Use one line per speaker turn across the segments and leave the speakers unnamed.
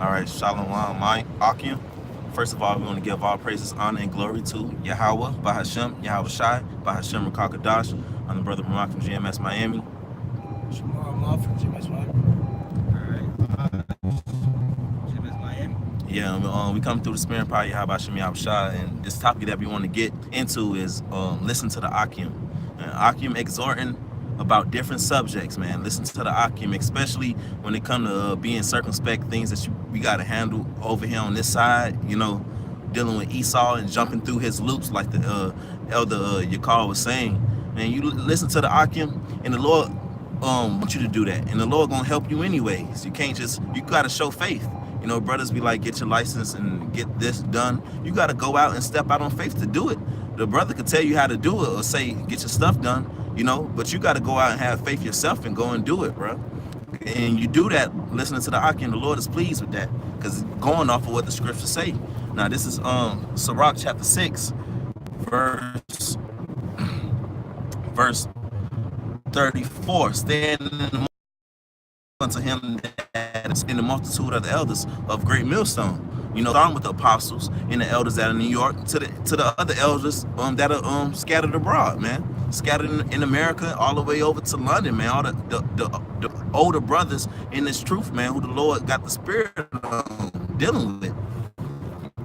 All right, Shalom, my Ahchyam. First of all, we want to give all praises, honor, and glory to Yahweh, Bahashem, Yahweh Shai, Bahashem Rakakadash. I'm the brother Mark from GMS Miami.
Shamar Moff from GMS Miami. GMS Miami.
Yeah, we come through the spirit power, Yahweh Hashem, Yahweh Shai, and this topic that we want to get into is listen to the Ahchyam. Ahchyam exhorting about different subjects, man. Listen to the Ahchyam, especially when it comes to being circumspect, things that we got to handle over here on this side, dealing with Esau and jumping through his loops like the elder Yakar was saying. Man, you listen to the Ahchyam, and the Lord want you to do that, and the Lord gonna help you anyways. You gotta show faith. Brothers be like, get your license and get this done. You gotta go out and step out on faith to do it. The brother could tell you how to do it or say, get your stuff done, but you gotta go out and have faith yourself and go and do it, bro. And you do that listening to the Ahchyam. The Lord is pleased with that because going off of what the scriptures say. Now this is Sirach chapter 6, verse 34. Stand in the unto him that is in the multitude of the elders of great millstone. Starting with the apostles and the elders that are in New York to the other elders that are scattered abroad, man. Scattered in America all the way over to London, man. All the older brothers in this truth, man, who the Lord got the spirit dealing with.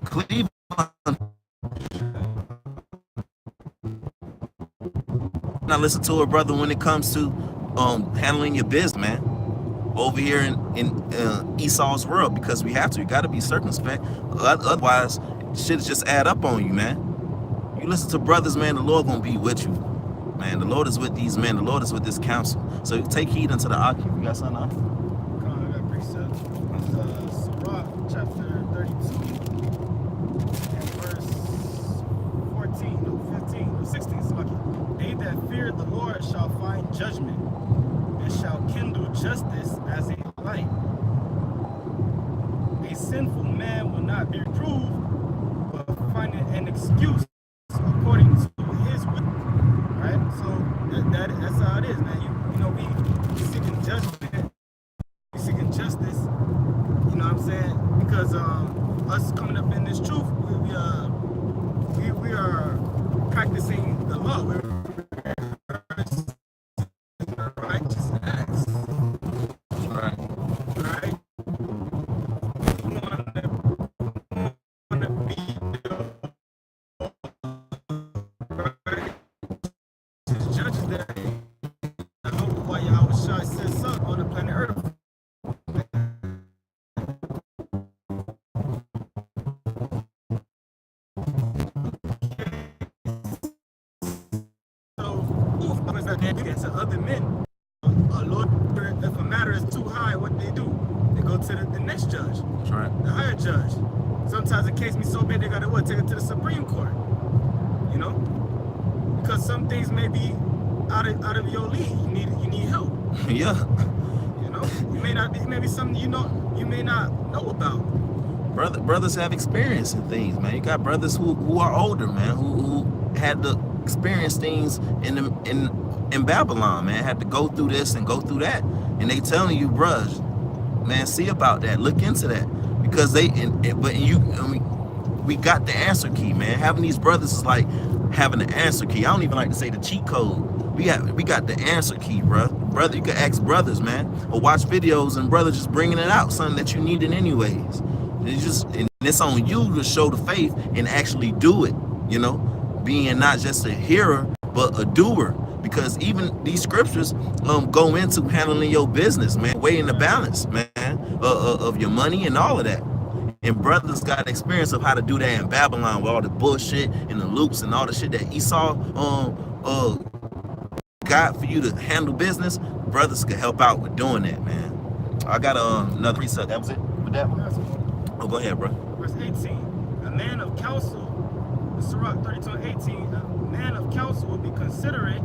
Cleveland. Now listen to it, brother, when it comes to handling your business, man. Over here in Esau's world, because we have to. You got to be circumspect. Otherwise, shit just add up on you, man. You listen to brothers, man, the Lord gonna be with you. Man, the Lord is with these men. The Lord is with this council. So take heed unto the Ahchyam. You got something on?
Come on, I got precept. It's Sirach chapter 32 and verse 14, no, 15, no, 16. It's lucky. They that fear the Lord shall find judgment, and shall kindle justice as a light. A sinful man will not be reproved, but finding an excuse according to his will. Right? So that's how it is, man. We seeking judgment, we seeking justice. You know what I'm saying? Because us coming up in this truth, we are practicing the law. We're righteous acts.
Right.
Right? We want to be righteous judges that I hope why Yahweh Shai sets up on the planet Earth. To other men, Lord, if a matter is too high, what they do? They go to the next judge,
That's right.
the higher judge. Sometimes the case be so bad they gotta take it to the Supreme Court. Because some things may be out of your league. You need help.
Yeah.
You may not be, maybe something you may not know about.
Brothers have experience in things, man. You got brothers who are older, man, who had to experience things in Babylon, man. Had to go through this and go through that, and they telling you, bruh, man, see about that, look into that, because we got the answer key, man. Having these brothers is like having the answer key. I don't even like to say the cheat code. We got the answer key, brother. You can ask brothers, man, or watch videos and brothers just bringing it out, something that you needed anyways. And it's on you to show the faith and actually do it, being not just a hearer, but a doer. Because even these scriptures go into handling your business, man, weighing the balance, man, of your money and all of that. And brothers got experience of how to do that in Babylon with all the bullshit and the loops and all the shit that Esau got for you to handle business. Brothers could help out with doing that, man. I got another precept. That was it with that one? Oh, go ahead, bro.
Verse 18. A man of counsel, Sirach 32 and 18, a man of counsel will be considerate.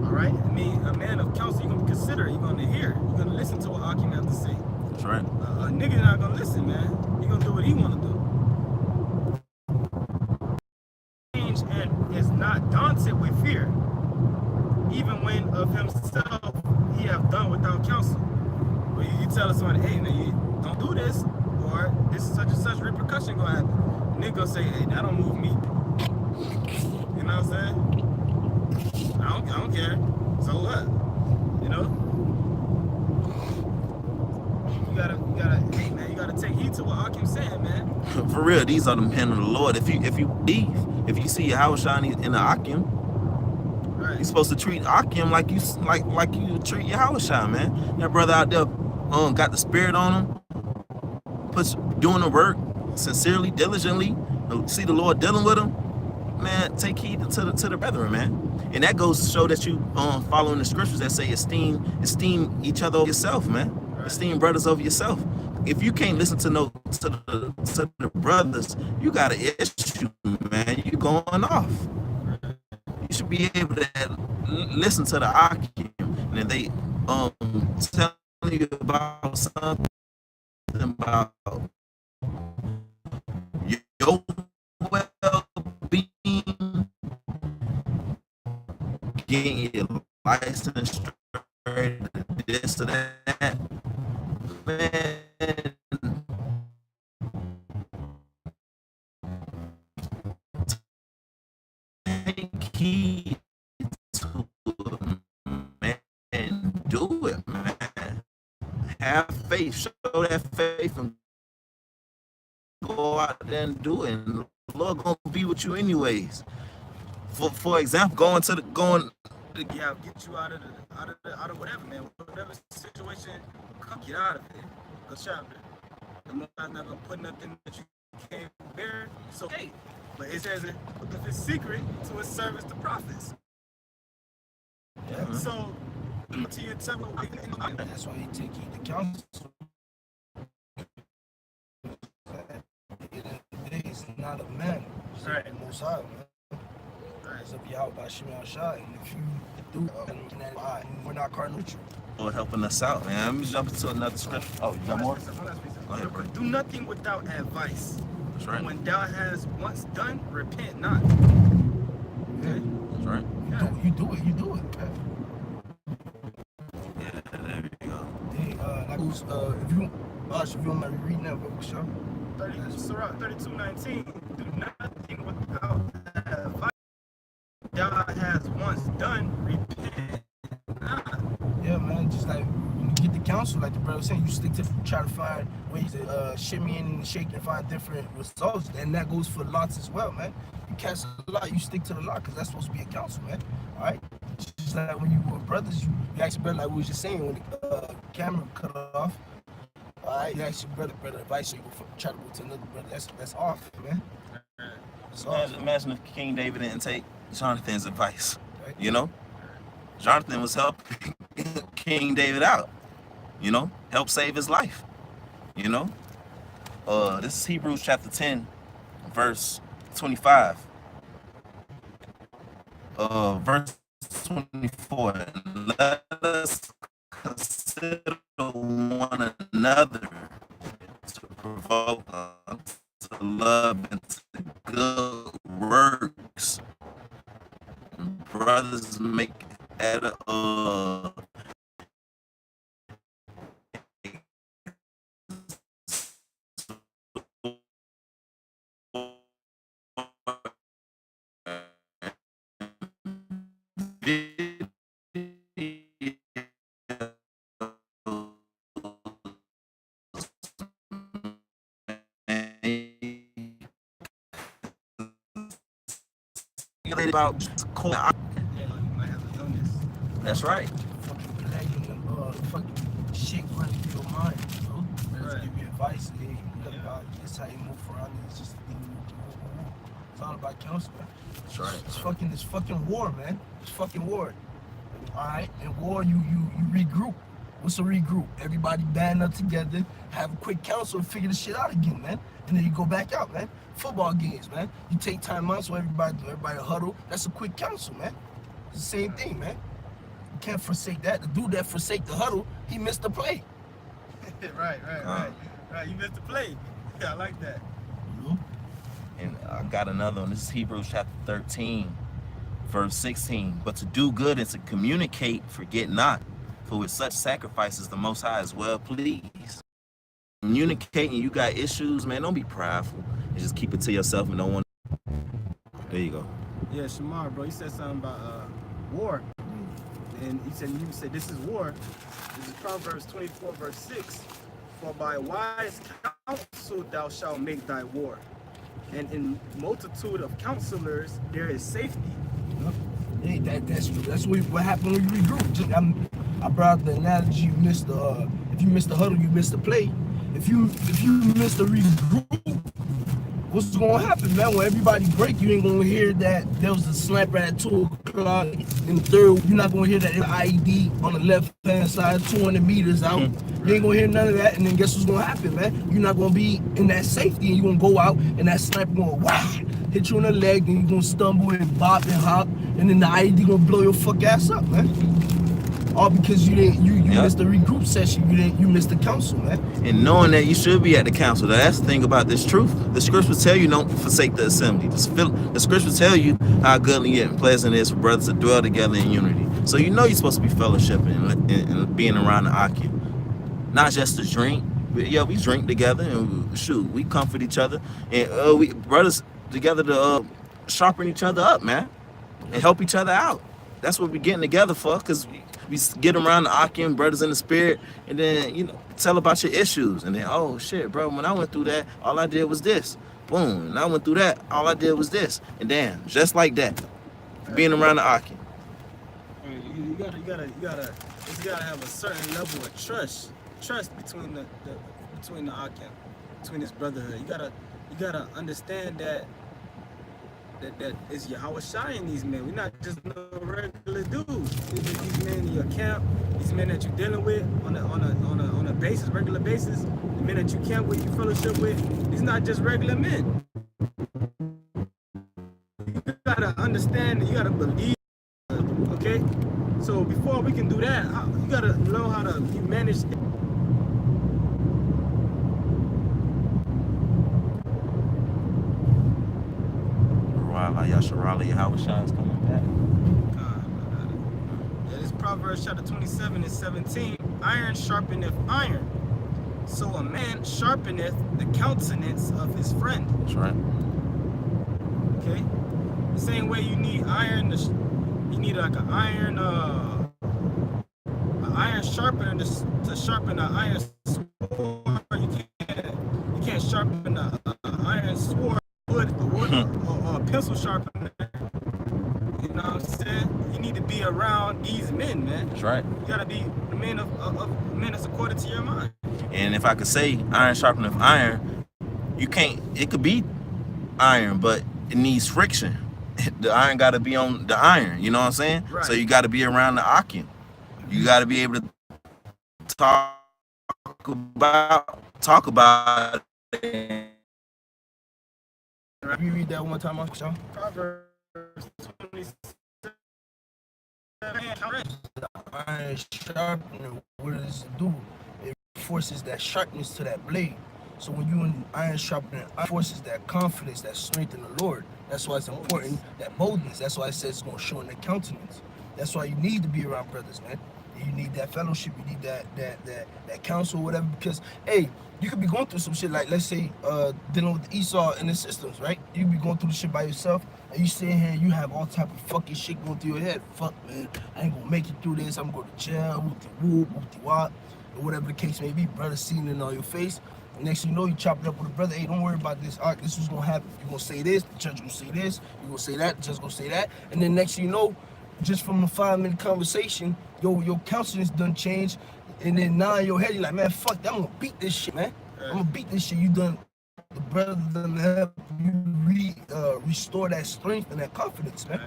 All right? I mean, a man of counsel, you're going to be considerate. You're going to hear. You're going to listen to what Ahchyam has to say.
That's right.
A nigga not going to listen, man. He's going to do what he want to do. And is not daunted with fear, even when of himself he have done without counsel. But you tell somebody, hey, man, you that shit gonna happen. Nigga gonna say, hey, that don't move me. You know what I'm saying? I don't care. So what? You know? Hey man, you gotta take heed to what Ahchyam's saying, man.
For real, these are the men of the Lord. If you see Yahushua in the Ahchyam,
Right.
you're supposed to treat Ahchyam like you treat Yahushua, man. That brother out there got the spirit on him, doing the work sincerely, diligently. See the Lord dealing with him, man. Take heed to the brethren, man. And that goes to show that you following the scriptures that say esteem each other over yourself, man. Right. Esteem brothers over yourself. If you can't listen to the brothers, you got an issue, man. You going off. You should be able to listen to the Ahchyam, and if they telling you about something about your well-being, getting your license straight, this to that, man. Take heed to it, man, and do it, man. Have faith, show that faith, and go out there and do it. And the Lord gonna be with you anyways. For example,
Yeah, get you out of whatever, man. Whatever situation, come get out of it. Go shop it. The Most High's not gonna put nothing that you can't bear. It's okay. But it says it if it's secret to its service to prophets. Yeah. So to your temple,
that's why you take heed to counsel. It's not a man, it's right. The Most High, man. It's up Yahweh by Shemel, and if you do that, we're not cardinal with you.
Lord helping us out, man. Let me jump into another scripture. Oh, you got more?
Go ahead, bro. Do nothing without advice.
That's right.
When thou has once done, repent not.
Okay. That's right.
You do it.
Yeah, there you go.
That goes, if you don't mind reading that book, sure.
Surah 32:19. Do nothing without advice. Thou has once done, repent not.
Yeah, man. Just like when you get the counsel, like the brother was saying, you stick to try to find ways to shimmy in and shake and find different results, and that goes for lots as well, man. You catch a lot, you stick to the lot, because that's supposed to be a counsel, man. All right. Just like when you were brothers, you ask your brother, like we was just saying, when the camera cut off. All right, you ask your brother advice, so you go try to go to another brother. That's off, man.
Imagine if King David didn't take Jonathan's advice. Right. You know, Jonathan was helping King David out. You know, help save his life. You know, this is Hebrews chapter 10, verse 25. Verse 24. Let us consider one another to provoke to love and to good works. Brothers make at about that's right.
Fucking shit running through your mind, bro. Right. Give you advice. Hey, this how you move around. It's just it's all about counsel, man.
That's right.
It's fucking war, man. It's fucking war. All right, in war you regroup. What's a regroup? Everybody band up together, have a quick counsel, and figure the shit out again, man. And then you go back out, man. Football games, man. You take time out so everybody huddle. That's a quick counsel, man. It's the same thing, man. You can't forsake that. The dude that forsake the huddle, he missed the play.
Right. You missed the play. Yeah, I like that.
Mm-hmm.
And I got another one. This is Hebrews chapter 13, verse 16. But to do good and to communicate, forget not. For with such sacrifices the Most High is well pleased. communicating, you got issues, man, don't be prideful and just keep it to yourself and don't want. There you go.
Yeah, Shamar, bro, you said something about war, and you said this is war. This is Proverbs 24, verse 6. For by wise counsel thou shalt make thy war, and in multitude of counselors there is safety.
Hey, that's what happened when you regroup. I brought up the analogy: you missed the if you miss the huddle, you miss the play. If you miss the regroup, what's gonna happen, man? When everybody break, you ain't gonna hear that there was a sniper at 2 o'clock in the third. You're not gonna hear that IED on the left hand side, 200 meters out. You ain't gonna hear none of that, and then guess what's gonna happen, man? You're not gonna be in that safety, and you're gonna go out, and that sniper gonna hit you in the leg, and you're gonna stumble and bop and hop, and then the IED gonna blow your fuck ass up, man. All because you missed the regroup session, you missed the council, man.
And knowing that you should be at the council, that's the thing about this truth. The scriptures tell you don't forsake the assembly. The scriptures tell you how goodly and pleasant it is for brothers to dwell together in unity. So you know you're supposed to be fellowshipping and being around the Ahchyam. Not just to drink, but yeah, we drink together and we comfort each other. And we brothers together to sharpen each other up, man, and help each other out. That's what we're getting together for, because we get around the Ahchyam, brothers in the spirit, and then, tell about your issues. And then, oh, shit, bro, when I went through that, all I did was this. Boom. And I went through that, all I did was this. And damn, just like that, being around the Ahchyam.
You gotta have a certain level of trust between the Ahchyam, between this brotherhood. You gotta understand that it's Yahawashi in these men. We're not just no regular dudes. These men in your camp, these men that you're dealing with on a basis, regular basis, the men that you camp with, you fellowship with, these not just regular men. You gotta understand, you gotta believe, okay? So before we can do that, you gotta know how to manage.
Yasharali Yahawashi is coming back.
Yeah, this Proverbs chapter 27 and 17. Iron sharpeneth iron, so a man sharpeneth the countenance of his friend.
That's right.
Okay? The same way you need iron, you need like an iron sharpener to sharpen an iron sword. You can't sharpen an iron sword with wood or a pencil sharpener. You know what I'm saying? You need to be around these men, man.
That's right.
You gotta be the men of men that's according to your mind.
And if I could say iron sharpeneth iron, you can't, it could be iron, but it needs friction. The iron got to be on the iron, you know what I'm saying?
Right.
So you got to be around the Ahchyam. You got to be able to talk about it.
Can you read that one time, Sean?
Proverbs 27.
Iron sharpener, what does it do? It forces that sharpness to that blade. So when you in iron sharpener, it forces that confidence, that strength in the Lord. That's why it's important, that boldness. That's why it says it's going to show in the countenance. That's why you need to be around brothers, man. You need that fellowship. You need that counsel, or whatever. Because, hey, you could be going through some shit, like, let's say, dealing with Esau and the systems, right? You be going through the shit by yourself, and you sitting here, you have all type of fucking shit going through your head. Fuck, man, I ain't gonna make it through this. I'm gonna go to jail, whoop-de-wop, or whatever the case may be. Brother seeing it on your face. Next thing you know, you chop it up with a brother. Hey, don't worry about this. All right, this is gonna happen. You're gonna say this, the judge gonna say this, you're gonna say that, the judge gonna say that. And then next thing you know, just from a 5-minute conversation, your counseling is done changed. And then now in your head, you're like, man, fuck that, I'm gonna beat this shit, man. I'm gonna beat this shit. You done, the brother done help you restore that strength and that confidence, man.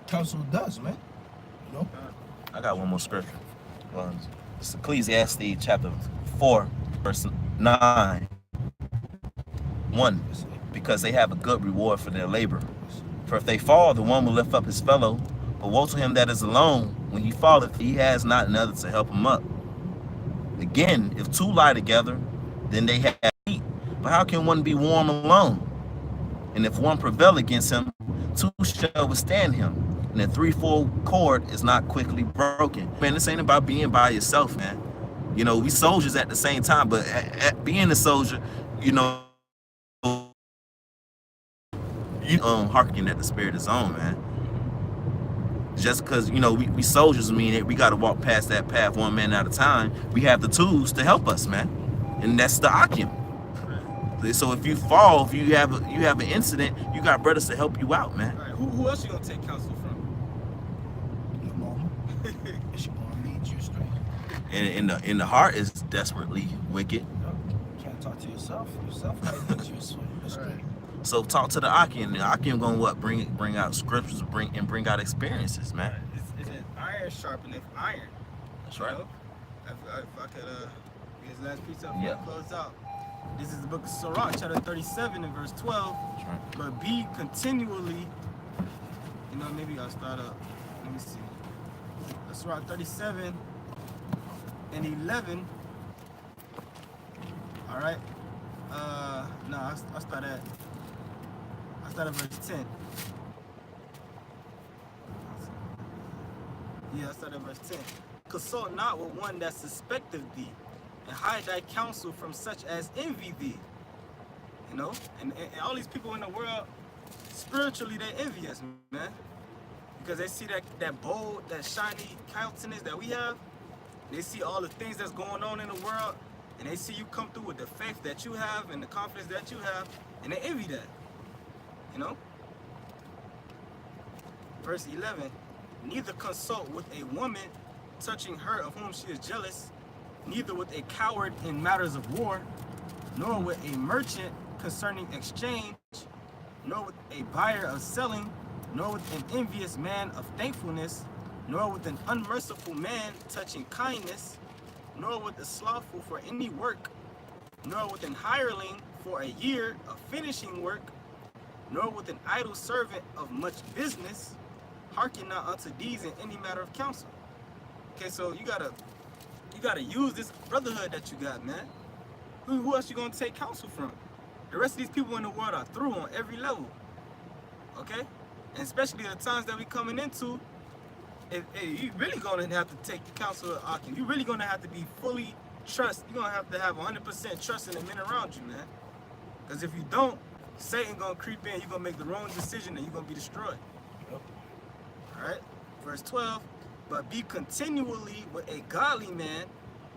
Counsel does, man. You know?
I got one more scripture. It's Ecclesiastes chapter 4, verse 9. 1. Because they have a good reward for their labor. For if they fall, the one will lift up his fellow. But woe to him that is alone. When he falleth, he has not another to help him up. Again, if two lie together, then they have heat. But how can one be warm alone? And if one prevail against him, two shall withstand him. And the threefold cord is not quickly broken. Man, this ain't about being by yourself, man. You know, we soldiers at the same time, but at being a soldier, you know, you hearkening at the spirit is on, man. Just because, you know, we soldiers, mean it, we got to walk past that path one man at a time. We have the tools to help us, man, and that's the Ahchyam. So if you fall, if you have an incident, you got brothers to help you out, man.
All right, who else you gonna take counsel from?
Your mama. She gonna lead you straight.
And in the heart is desperately wicked.
You can't talk to yourself. Yourself might lead you astray.
Right.
So talk to the Ahchyam. The Ahchyam gonna what? Bring out scriptures, bring out experiences, man.
It's an iron sharpeneth iron.
That's right.
You know? If I could get his last piece up
Yeah.
close out. This is the book of Sirach, chapter 37 and verse 12.
That's right.
But be continually, you know, maybe I'll start up. Let me see. Sirach 37 and 11. All right. No, I'll start at verse 10. Yeah, I start at verse 10. Consult not with one that suspecteth thee, and hide thy counsel from such as envy thee. You know, and all these people in the world, spiritually, they envy us, man, because they see that bold, that shiny countenance that we have. They see all the things that's going on in the world, and they see you come through with the faith that you have and the confidence that you have, and they envy that. You know. Verse 11. Neither consult with a woman touching her of whom she is jealous, neither with a coward in matters of war, nor with a merchant concerning exchange, nor with a buyer of selling, nor with an envious man of thankfulness, nor with an unmerciful man touching kindness, nor with a slothful for any work, nor with an hireling for a year of finishing work, nor with an idle servant of much business. Hearken not unto these in any matter of counsel. Okay, so you gotta use this brotherhood that you got, man. Who else you gonna take counsel from? The rest of these people in the world are through on every level. Okay? And especially the times that we coming into, you really gonna have to take the counsel of Ahchyam. You really gonna have to be fully trust. You're gonna have to have 100% trust in the men around you, man. Because if you don't, Satan gonna creep in, you're gonna make the wrong decision and you're gonna be destroyed. Alright? Verse 12. But be continually with a godly man,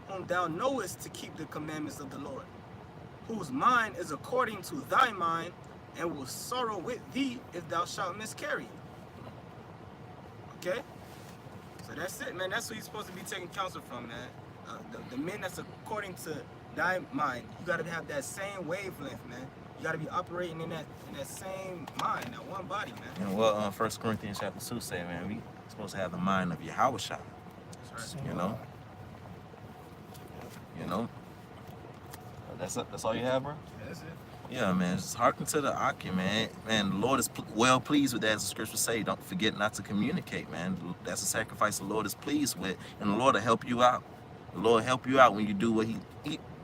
whom thou knowest to keep the commandments of the Lord, whose mind is according to thy mind, and will sorrow with thee if thou shalt miscarry. Okay? So that's it, man. That's who you're supposed to be taking counsel from, man. The men that's according to thy mind. You got to have that same wavelength, man. You got to be operating in that same mind, that one body, man.
And what 1 Corinthians chapter 2 say, man, we supposed to have the mind of Yahweh.
That's right.
You know? You know? That's all you have, bro?
Yeah, that's it.
Yeah, man. Just hearken to the Ahchyam, man. Man, the Lord is well pleased with that, as the scriptures say. Don't forget not to communicate, man. That's a sacrifice the Lord is pleased with, and the Lord will help you out. The Lord will help you out when you do what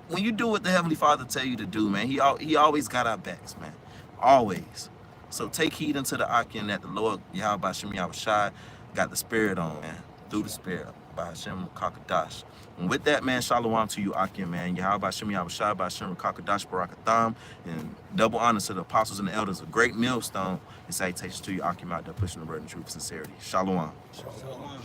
when you do what the Heavenly Father tell you to do, man. He always got our backs, man. Always. So take heed unto the Ahchyam that the Lord Yahweh Bashim Yahushai got the Spirit on, man. Through the Spirit. By Hashem Kakadash. And with that, man, shalom to you, Ahchyam, man. Yahweh Bashim Yahushai, Bashim Kakadash, Barakatham. And double honor to the apostles and the elders. A great millstone. And salutations to you, Ahchyam, out there pushing the word and truth and sincerity. Shalom.
Shalom.